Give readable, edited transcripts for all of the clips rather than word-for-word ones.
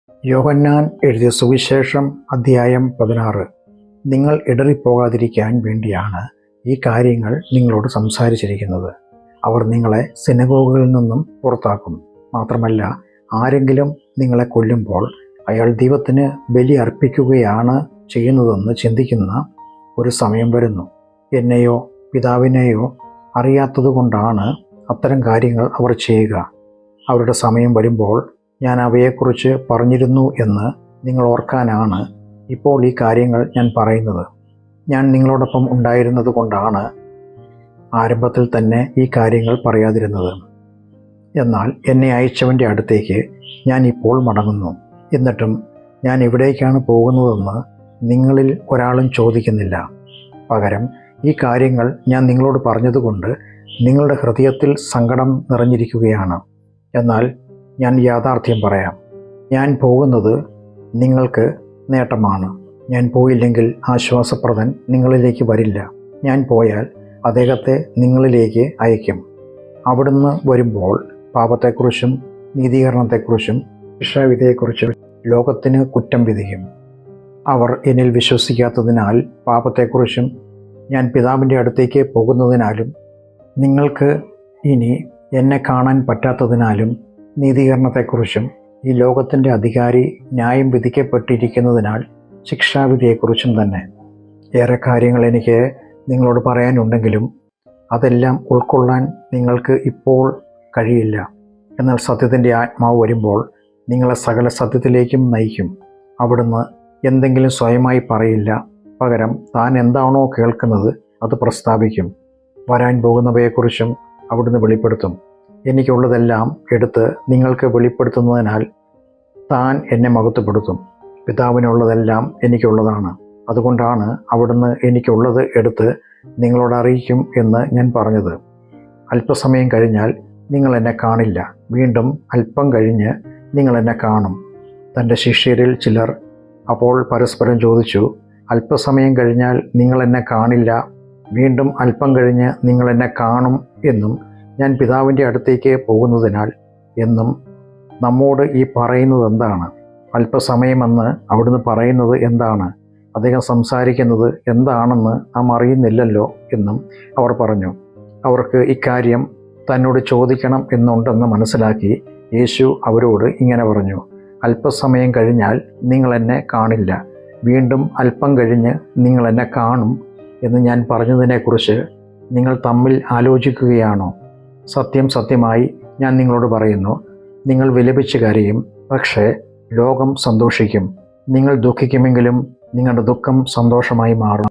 യോഹന്നാൻ എഴുതിയ സുവിശേഷം അധ്യായം 16. നിങ്ങൾ ഇടറിപ്പോകാതിരിക്കാൻ വേണ്ടിയാണ് ഈ കാര്യങ്ങൾ നിങ്ങളോട് സംസാരിച്ചിരിക്കുന്നത്. അവർ നിങ്ങളെ സിനഗോഗുകളിൽ നിന്നും പുറത്താക്കും. മാത്രമല്ല, ആരെങ്കിലും നിങ്ങളെ കൊല്ലുമ്പോൾ അയാൾ ദൈവത്തിന് ബലി അർപ്പിക്കുകയാണ് ചെയ്യുന്നതെന്ന് ചിന്തിക്കുന്ന ഒരു സമയം വരുന്നു. എന്നെയോ പിതാവിനെയോ അറിയാത്തതുകൊണ്ടാണ് അത്തരം കാര്യങ്ങൾ അവർ ചെയ്യുക. അവരുടെ സമയം വരുമ്പോൾ ഞാൻ അവയെക്കുറിച്ച് പറഞ്ഞിരുന്നു എന്ന് നിങ്ങൾ ഓർക്കാനാണ് ഇപ്പോൾ ഈ കാര്യങ്ങൾ ഞാൻ പറയുന്നത്. ഞാൻ നിങ്ങളോടൊപ്പം ഉണ്ടായിരുന്നത് കൊണ്ടാണ് ആരംഭത്തിൽ തന്നെ ഈ കാര്യങ്ങൾ പറയാതിരുന്നത്. എന്നാൽ എന്നെ അയച്ചവൻ്റെ അടുത്തേക്ക് ഞാൻ ഇപ്പോൾ മടങ്ങുന്നു. എന്നിട്ടും ഞാൻ എവിടേക്കാണ് പോകുന്നതെന്ന് നിങ്ങളിൽ ഒരാളും ചോദിക്കുന്നില്ല. പകരം ഈ കാര്യങ്ങൾ ഞാൻ നിങ്ങളോട് പറഞ്ഞതുകൊണ്ട് നിങ്ങളുടെ ഹൃദയത്തിൽ സങ്കടം നിറഞ്ഞിരിക്കുകയാണ്. എന്നാൽ ഞാൻ യാഥാർത്ഥ്യം പറയാം. ഞാൻ പോകുന്നത് നിങ്ങൾക്ക് നേട്ടമാണ്. ഞാൻ പോയില്ലെങ്കിൽ ആശ്വാസപ്രദൻ നിങ്ങളിലേക്ക് വരില്ല. ഞാൻ പോയാൽ അദ്ദേഹത്തെ നിങ്ങളിലേക്ക് അയക്കും. അവിടുന്ന് വരുമ്പോൾ പാപത്തെക്കുറിച്ചും നീതീകരണത്തെക്കുറിച്ചും ശിക്ഷാവിധിയെക്കുറിച്ചും ലോകത്തിന് കുറ്റം വിധിക്കും. അവർ എന്നിൽ വിശ്വസിക്കാത്തതിനാൽ പാപത്തെക്കുറിച്ചും ഞാൻ പിതാവിൻ്റെ അടുത്തേക്ക് പോകുന്നതിനാലും നിങ്ങൾക്ക് ഇനി എന്നെ കാണാൻ പറ്റാത്തതിനാലും നീതീകരണത്തെക്കുറിച്ചും ഈ ലോകത്തിൻ്റെ അധികാരി ന്യായം വിധിക്കപ്പെട്ടിരിക്കുന്നതിനാൽ ശിക്ഷാവിധിയെക്കുറിച്ചും തന്നെ. ഏറെ കാര്യങ്ങൾ എനിക്ക് നിങ്ങളോട് പറയാനുണ്ടെങ്കിലും അതെല്ലാം ഉൾക്കൊള്ളാൻ നിങ്ങൾക്ക് ഇപ്പോൾ കഴിയില്ല. എന്നാൽ സത്യത്തിൻ്റെ ആത്മാവ് വരുമ്പോൾ നിങ്ങളെ സകല സത്യത്തിലേക്കും നയിക്കും. അവിടുന്ന് എന്തെങ്കിലും സ്വയമായി പറയില്ല. പകരം താൻ എന്താണോ കേൾക്കുന്നത് അത് പ്രസ്താവിക്കും. വരാൻ പോകുന്നവയെക്കുറിച്ചും അവിടുന്ന് വെളിപ്പെടുത്തും. എനിക്കുള്ളതെല്ലാം എടുത്ത് നിങ്ങൾക്ക് വെളിപ്പെടുത്തുന്നതിനാൽ താൻ എന്നെ മഹത്വപ്പെടുത്തും. പിതാവിനുള്ളതെല്ലാം എനിക്കുള്ളതാണ്. അതുകൊണ്ടാണ് അവിടുന്ന് എനിക്കുള്ളത് എടുത്ത് നിങ്ങളോട് അറിയിക്കും എന്ന് ഞാൻ പറഞ്ഞത്. അല്പസമയം കഴിഞ്ഞാൽ നിങ്ങൾ എന്നെ കാണില്ല. വീണ്ടും അല്പം കഴിഞ്ഞ് നിങ്ങൾ എന്നെ കാണും. തൻ്റെ ശിഷ്യരിൽ ചിലർ അപ്പോൾ പരസ്പരം ചോദിച്ചു, അല്പസമയം കഴിഞ്ഞാൽ നിങ്ങൾ എന്നെ കാണില്ല, വീണ്ടും അല്പം കഴിഞ്ഞ് നിങ്ങൾ എന്നെ കാണും എന്നും ഞാൻ പിതാവിൻ്റെ അടുത്തേക്ക് പോകുന്നതിനാൽ എന്നും നമ്മോട് ഈ പറയുന്നത് എന്താണ്? അല്പസമയമെന്ന് അവിടുന്ന് പറയുന്നത് എന്താണ്? അദ്ദേഹം സംസാരിക്കുന്നത് എന്താണെന്ന് നാം അറിയുന്നില്ലല്ലോ എന്നും അവർ പറഞ്ഞു. അവർക്ക് ഇക്കാര്യം തന്നോട് ചോദിക്കണം എന്നുണ്ടെന്ന് മനസ്സിലാക്കി യേശു അവരോട് ഇങ്ങനെ പറഞ്ഞു, അല്പസമയം കഴിഞ്ഞാൽ നിങ്ങൾ എന്നെ കാണില്ല, വീണ്ടും അല്പം കഴിഞ്ഞ് നിങ്ങൾ എന്നെ കാണും എന്ന് ഞാൻ പറഞ്ഞതിനെക്കുറിച്ച് നിങ്ങൾ തമ്മിൽ ആലോചിക്കുകയാണോ? സത്യം സത്യമായി ഞാൻ നിങ്ങളോട് പറയുന്നു, നിങ്ങൾ വിലപിച്ച് കരയും, പക്ഷേ ലോകം സന്തോഷിക്കും. നിങ്ങൾ ദുഃഖിക്കുമെങ്കിലും നിങ്ങളുടെ ദുഃഖം സന്തോഷമായി മാറും.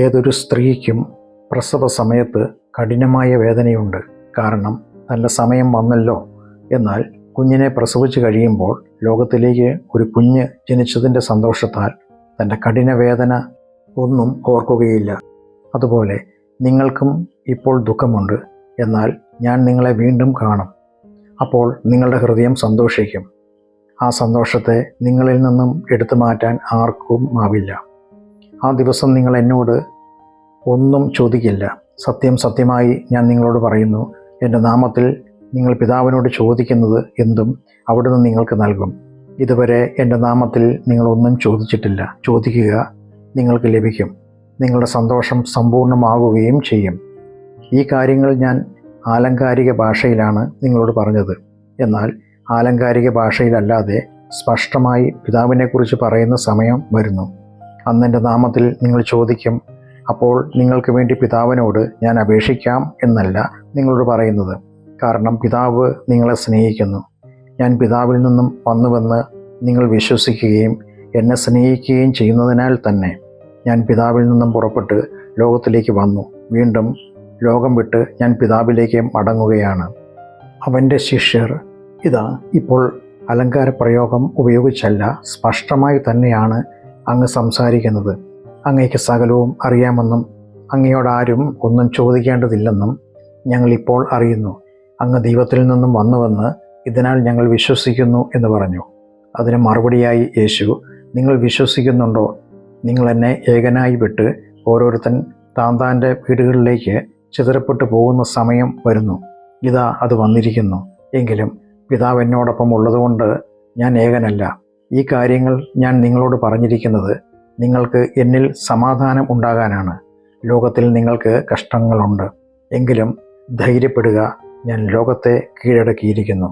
ഏതൊരു സ്ത്രീക്കും പ്രസവ സമയത്ത് കഠിനമായ വേദനയുണ്ട്. കാരണം തൻ്റെ സമയം വന്നല്ലോ. എന്നാൽ കുഞ്ഞിനെ പ്രസവിച്ച് കഴിയുമ്പോൾ ലോകത്തിലേക്ക് ഒരു കുഞ്ഞ് ജനിച്ചതിൻ്റെ സന്തോഷത്താൽ തൻ്റെ കഠിന വേദന ഒന്നും ഓർക്കുകയില്ല. അതുപോലെ നിങ്ങൾക്കും ഇപ്പോൾ ദുഃഖമുണ്ട്. എന്നാൽ ഞാൻ നിങ്ങളെ വീണ്ടും കാണും. അപ്പോൾ നിങ്ങളുടെ ഹൃദയം സന്തോഷിക്കും. ആ സന്തോഷത്തെ നിങ്ങളിൽ നിന്നും എടുത്തു മാറ്റാൻ ആർക്കും ആവില്ല. ആ ദിവസം നിങ്ങൾ എന്നോട് ഒന്നും ചോദിക്കില്ല. സത്യം സത്യമായി ഞാൻ നിങ്ങളോട് പറയുന്നു, എൻ്റെ നാമത്തിൽ നിങ്ങൾ പിതാവിനോട് ചോദിക്കുന്നത് എന്തും അവിടുന്ന് നിങ്ങൾക്ക് നൽകും. ഇതുവരെ എൻ്റെ നാമത്തിൽ നിങ്ങളൊന്നും ചോദിച്ചിട്ടില്ല. ചോദിക്കുക, നിങ്ങൾക്ക് ലഭിക്കും. നിങ്ങളുടെ സന്തോഷം സമ്പൂർണ്ണമാകുകയും ചെയ്യും. ഈ കാര്യങ്ങൾ ഞാൻ ആലങ്കാരിക ഭാഷയിലാണ് നിങ്ങളോട് പറഞ്ഞത്. എന്നാൽ ആലങ്കാരിക ഭാഷയിലല്ലാതെ സ്പഷ്ടമായി പിതാവിനെക്കുറിച്ച് പറയുന്ന സമയം വരുന്നു. അന്ന് എൻ്റെ നാമത്തിൽ നിങ്ങൾ ചോദിക്കും. അപ്പോൾ നിങ്ങൾക്ക് വേണ്ടി പിതാവിനോട് ഞാൻ അപേക്ഷിക്കാം എന്നല്ല നിങ്ങളോട് പറയുന്നത്. കാരണം പിതാവ് നിങ്ങളെ സ്നേഹിക്കുന്നു. ഞാൻ പിതാവിൽ നിന്നും വന്നുവെന്ന് നിങ്ങൾ വിശ്വസിക്കുകയും എന്നെ സ്നേഹിക്കുകയും ചെയ്യുന്നതിനാൽ തന്നെ ഞാൻ പിതാവിൽ നിന്നും പുറപ്പെട്ട് ലോകത്തിലേക്ക് വന്നു. വീണ്ടും ലോകം വിട്ട് ഞാൻ പിതാവിലേക്ക് മടങ്ങുകയാണ്. അവൻ്റെ ശിഷ്യർ ഇതാ ഇപ്പോൾ അലങ്കാര പ്രയോഗം ഉപയോഗിച്ചല്ല, സ്പഷ്ടമായി തന്നെയാണ് അങ്ങ് സംസാരിക്കുന്നത്. അങ്ങയ്ക്ക് സകലവും അറിയാമെന്നും അങ്ങയോടാരും ഒന്നും ചോദിക്കേണ്ടതില്ലെന്നും ഞങ്ങളിപ്പോൾ അറിയുന്നു. അങ്ങ് ദൈവത്തിൽ നിന്നും വന്നുവെന്ന് ഇതിനാൽ ഞങ്ങൾ വിശ്വസിക്കുന്നു എന്ന് പറഞ്ഞു. അതിന് മറുപടിയായി യേശു, നിങ്ങൾ വിശ്വസിക്കുന്നുണ്ടോ? നിങ്ങൾ എന്നെ ഏകനായി വിട്ട് ഓരോരുത്തൻ താന്താൻ്റെ വീടുകളിലേക്ക് ചിതറപ്പെട്ടു പോകുന്ന സമയം വരുന്നു. ഇതാ അത് വന്നിരിക്കുന്നു. എങ്കിലും പിതാവ് എന്നോടൊപ്പം ഉള്ളതുകൊണ്ട് ഞാൻ ഏകനല്ല. ഈ കാര്യങ്ങൾ ഞാൻ നിങ്ങളോട് പറഞ്ഞിരിക്കുന്നത് നിങ്ങൾക്ക് എന്നിൽ സമാധാനം ഉണ്ടാകാനാണ്. ലോകത്തിൽ നിങ്ങൾക്ക് കഷ്ടങ്ങളുണ്ട്. എങ്കിലും ധൈര്യപ്പെടുക, ഞാൻ ലോകത്തെ കീഴടക്കിയിരിക്കുന്നു.